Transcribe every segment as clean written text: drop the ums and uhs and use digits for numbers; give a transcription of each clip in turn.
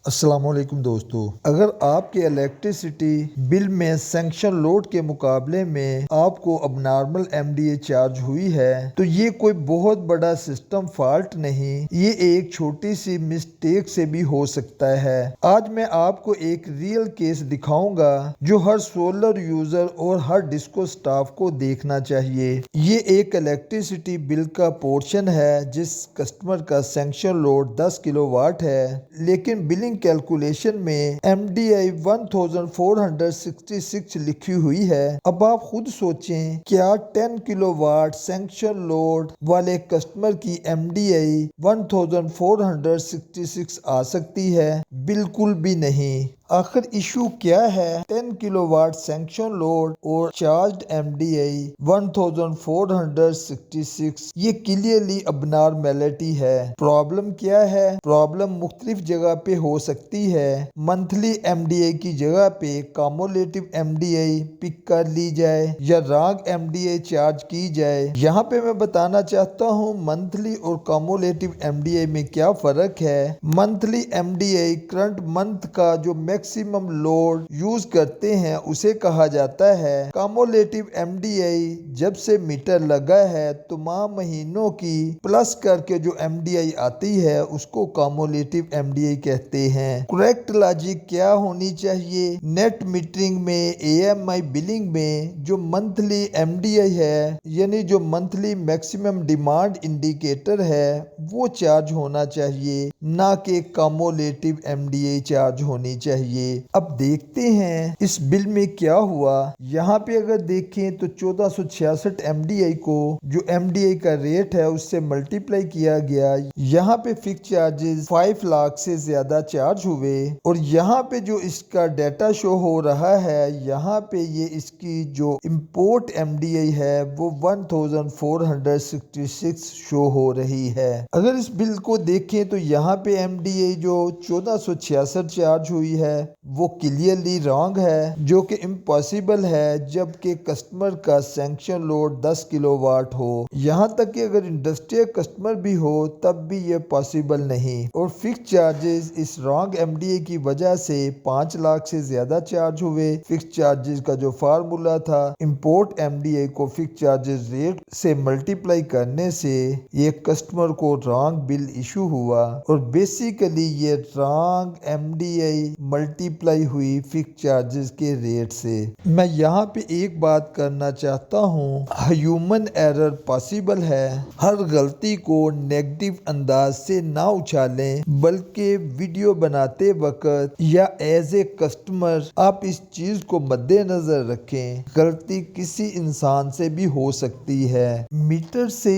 السلام علیکم دوستو، اگر آپ کے الیکٹریسٹی بل میں سینکشن لوڈ کے مقابلے میں آپ کو اب نارمل MDA چارج ہوئی ہے تو یہ کوئی بہت بڑا سسٹم فالٹ نہیں، یہ ایک چھوٹی سی مسٹیک سے بھی ہو سکتا ہے۔ آج میں آپ کو ایک ریئل کیس دکھاؤں گا جو ہر سولر یوزر اور ہر ڈسکو سٹاف کو دیکھنا چاہیے۔ یہ ایک الیکٹریسٹی بل کا پورشن ہے جس کسٹمر کا سینکشن لوڈ 10 کلو واٹ ہے، لیکن بلنگ کیلکولیشن میں MDI 1466 لکھی ہوئی ہے۔ اب آپ خود سوچیں، کیا 10 کلو واٹ سینکشن لوڈ والے کسٹمر کی MDI 1466 آ سکتی ہے؟ بالکل بھی نہیں۔ آخر ایشو کیا ہے؟ 10 کلو واٹ سینکشن لوڈ اور چارجڈ MDI 1466 یہ کلیئرلی ابنارمیلٹی ہے۔ پرابلم کیا ہے؟ پرابلم مختلف جگہ پہ ہو سکتی ہے۔ منتھلی MDI کی جگہ پہ کامولیٹو MDI پک کر لی جائے یا رانگ MDI چارج کی جائے۔ یہاں پہ میں بتانا چاہتا ہوں منتھلی اور کامولیٹو MDI میں کیا فرق ہے۔ منتھلی MDI کرنٹ منتھ کا جو میکسیمم لوڈ یوز کرتے ہیں اسے کہا جاتا ہے۔ کامولیٹو MDI جب سے میٹر لگا ہے تمام مہینوں کی پلس کر کے جو MDI آتی ہے اس کو کامولیٹو MDI کہتے ہیں۔ کریکٹ لاجک کیا ہونی چاہیے؟ نیٹ میٹرنگ میں AMI بلنگ میں جو منتھلی MDI ہے یعنی جو منتھلی میکسیمم ڈیمانڈ انڈیکیٹر ہے وہ چارج ہونا چاہیے، نہ کہ کامولیٹو MDI چارج ہونی چاہیے۔ اب دیکھتے ہیں اس بل میں کیا ہوا۔ یہاں پہ اگر دیکھیں تو 1466 MDI کو جو MDI کا ریٹ ہے اس سے ملٹیپلائی کیا گیا۔ یہاں پہ فکس چارجز 5 لاکھ سے زیادہ چارج ہوئے اور یہاں پہ جو اس کا ڈیٹا شو ہو رہا ہے یہاں پہ یہ اس کی جو امپورٹ MDI ہے وہ 1466 شو ہو رہی ہے۔ اگر اس بل کو دیکھیں تو یہاں پہ MDI جو 1466 چارج ہوئی ہے وہ کلیئرلی رانگ ہے، جو کہ امپاسبل ہے جبکہ کسٹمر کا سینکشن لوڈ 10 کلو واٹ ہو۔ یہاں تک کہ اگر انڈسٹریل کسٹمر بھی ہو تب بھی یہ پاسبل نہیں، اور فکس چارجز اس رانگ MDI کی وجہ سے 5 لاکھ سے زیادہ چارج ہوئے۔ فکس چارجز کا جو فارمولا تھا امپورٹ MDI کو فکس چارجز ریٹ سے ملٹیپلائی کرنے سے یہ کسٹمر کو رانگ بل ایشو ہوا، اور بیسیکلی یہ رانگ MDI ملٹیپلائی ہوئی فکس چارجز کے ریٹ سے۔ میں یہاں پہ ایک بات کرنا چاہتا ہوں، ہیومن ایرر پاسبل ہے۔ ہر غلطی کو نیگیٹو انداز سے نہ اچھالیں، بلکہ ویڈیو بناتے وقت یا ایز اے کسٹمر آپ اس چیز کو مد نظر رکھیں، غلطی کسی انسان سے بھی ہو سکتی ہے۔ میٹر سے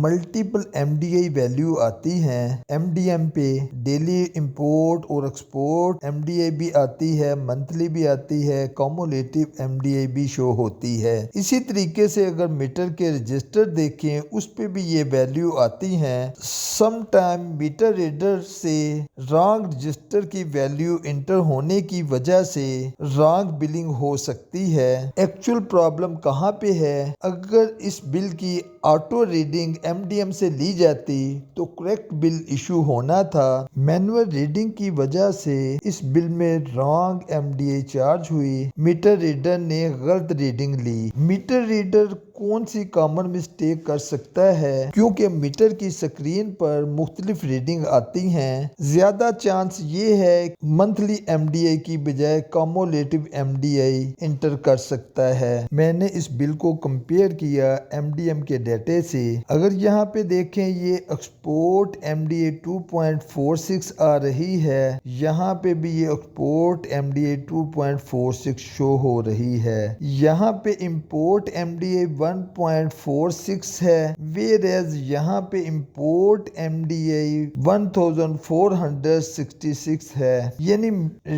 ملٹیپل MDI ویلیو آتی ہیں۔ MDM پہ ڈیلی امپورٹ اور ایکسپورٹ MDI بھی آتی ہے، منتھلی بھی آتی ہے، کامولیٹو MDI بھی شو ہوتی ہے۔ اسی طریقے سے اگر میٹر کے رجسٹر دیکھیں اس پہ بھی یہ ویلیو آتی ہیں۔ سم ٹائم میٹر ریڈر سے رانگ رجسٹر کی ویلیو انٹر ہونے کی وجہ سے رانگ بلنگ ہو سکتی ہے۔ ایکچوئل پرابلم کہاں پہ ہے؟ اگر اس بل کی آٹو ریڈنگ MDM سے لی جاتی تو کریکٹ بل ایشو ہونا تھا۔ مینول ریڈنگ کی وجہ سے اس بل میں رانگ MDI چارج ہوئی، میٹر ریڈر نے غلط ریڈنگ لی۔ میٹر ریڈر کون سی کامن مسٹیک کر سکتا ہے؟ کیونکہ میٹر کی سکرین پر مختلف ریڈنگ آتی ہیں، زیادہ چانس یہ ہے منتھلی MDI کی بجائے کامولیٹو MDI انٹر کر سکتا ہے۔ میں نے اس بل کو کمپیئر کیا MDM کے ڈیٹے سے۔ اگر یہاں پہ دیکھیں یہ ایکسپورٹ MDI 2.46 آ رہی ہے، یہاں پہ بھی یہ ایکسپورٹ MDI 2.46 شو ہو رہی ہے۔ یہاں پہ امپورٹ MDI 1.46 ہے، ویئرز یہاں پہ امپورٹ MDI 1466 ہے، یعنی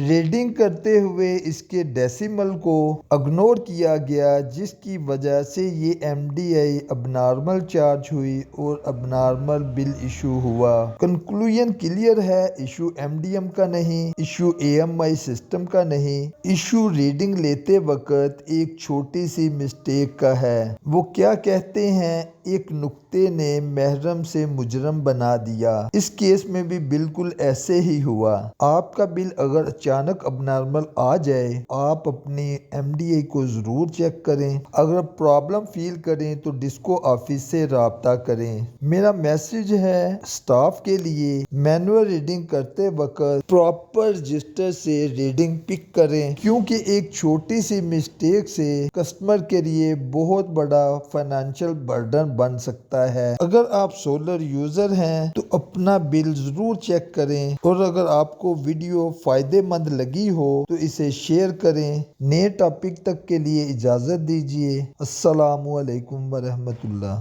ریڈنگ کرتے ہوئے اس کے ڈیسیمل کو اگنور کیا گیا، جس کی وجہ سے یہ MDI اب نارمل چارج ہوئی اور اب نارمل بل ایشو ہوا۔ کنکلوژن کلیئر ہے، ایشو MDM کا نہیں، ایشو AMI سسٹم کا نہیں، ایشو ریڈنگ لیتے وقت ایک چھوٹی سی مسٹیک کا ہے۔ وہ کیا کہتے ہیں، ایک نکتے نے محرم سے مجرم بنا دیا۔ اس کیس میں بھی بالکل ایسے ہی ہوا۔ آپ کا بل اگر اچانک اب نارمل آ جائے، آپ اپنی MDA کو ضرور چیک کریں۔ اگر پرابلم فیل کریں تو ڈسکو آفس سے رابطہ کریں۔ میرا میسج ہے سٹاف کے لیے، مینول ریڈنگ کرتے وقت پراپر رجسٹر سے ریڈنگ پک کریں، کیونکہ ایک چھوٹی سی مسٹیک سے کسٹمر کے لیے بہت بڑا فائنینشیل برڈن بن سکتا ہے۔ اگر آپ سولر یوزر ہیں تو اپنا بل ضرور چیک کریں، اور اگر آپ کو ویڈیو فائدے مند لگی ہو تو اسے شیئر کریں۔ نئے ٹاپک تک کے لیے اجازت دیجیے۔ السلام علیکم ورحمۃ اللہ۔